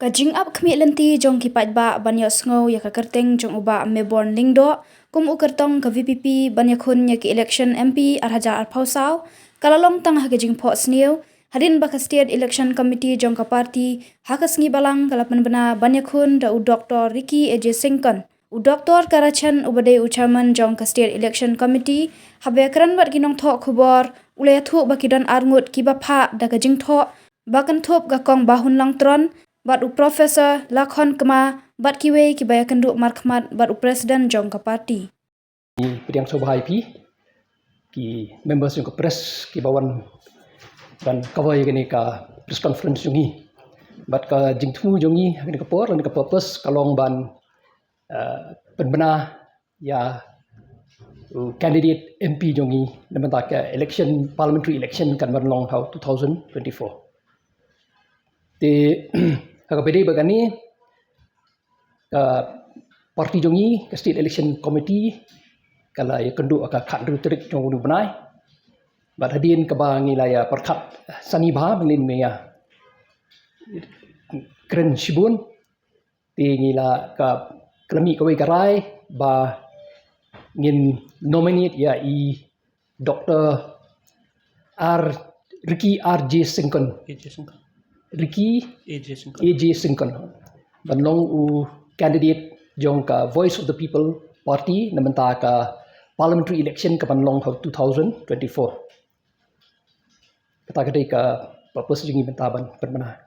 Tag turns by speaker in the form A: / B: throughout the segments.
A: jingap khmih lynti jong ki paidbah ban yosngo ya ka kyrteng jong Bah Mayborn lingdo kum ukertong ka VPP ban ïakhun ya ki election MP arhaja arphausau kalalong tang ha jingpho sniu hadin ba ka state election committee jong ka party hakasngi balang kalapan bana ban ïakhun da u Dr. Ricky AJ Singkon u Dr. Karachan ubade u chairman jong ka state election committee habe kran bat ginong tho khubor ule thu bakidon arngut ki ba pha da ka jingtho bakan thop ga kong bahun lang tron bat u professor ïakhun bat kiwe ki baya kenduk markhmat bat u president jong ka party
B: Pediang Sobahai pi ki members yung press ki bawan dan kawai gani ka press conference yungi bat ka jingthu yungi gani ka por dan ka purpose kalong ban penbena ya candidate MP yungi naman ta ka election parliamentary election kan ban long hau 2024 te Hakapede bagani parti jongi ke state election committee kala ya kendu aka khadru trik jong benai bat hadin ke bangi laya perkat sani ba melin meya kren shibun ti ngila ka klami kawai garai ba ngin nominate ya i Dr. Ricky RJ Singkon Ricky AJ Singkon banlong u candidate jong ka Voice of the People Party namenta ka parliamentary election ka banlong 2024 kata kadai ka purpose jingi bentaban permana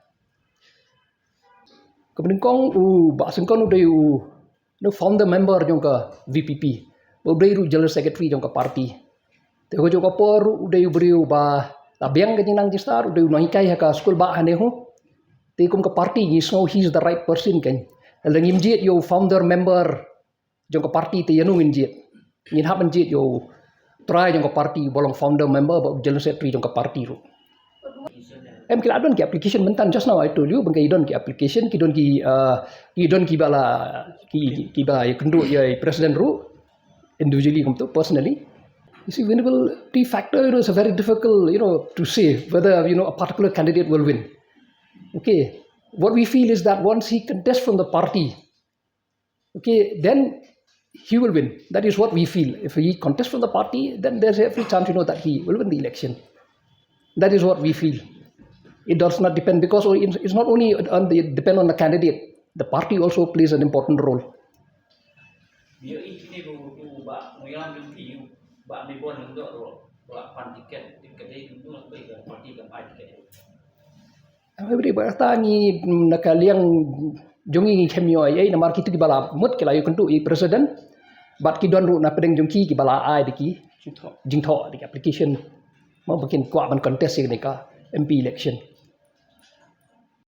B: kemudian kong u Bah Singkon udai u no founder member jong ka VPP udai ru general secretary jong ka party te ho jong ka por udai beriu ba tabiang ka jinang jistar udai noikai ka school ba hane ho te kum ka party ni so he's the right person kan lang imjet yo founder member jong ka party te yanu imjet in happen jet yo try jong ka party bolong founder member ba general secretary jong ka party ru em kila don ki application mentan just now I told you bangkai don ki application ki don ki bala ki ba ya kendu ya president ru individually kum tu personally. You see, winnability factor is a very difficult, to say whether, a particular candidate will win. Okay, what we feel is that once he contests from the party, okay, then he will win. That is what we feel. If he contests from the party, then there's every chance, that he will win the election. That is what we feel. It does not depend because it's not only depend on the candidate. The party also plays an important role.
C: Bah Mayborn untuk pan tiket kedai itu lebih ke parti ke tiket.
B: Every berta ni nakaliang jongi khmih ai namar kitu ki bala mut kila yu kentu i president bat ki don ru na pedeng jongki ki bala ai diki jingtho di application mau bikin kuat ban contest ni ka MP election.